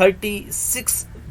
36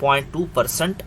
0.2%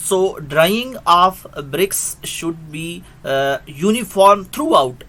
So drying of bricks should be uniform throughout,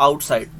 outside,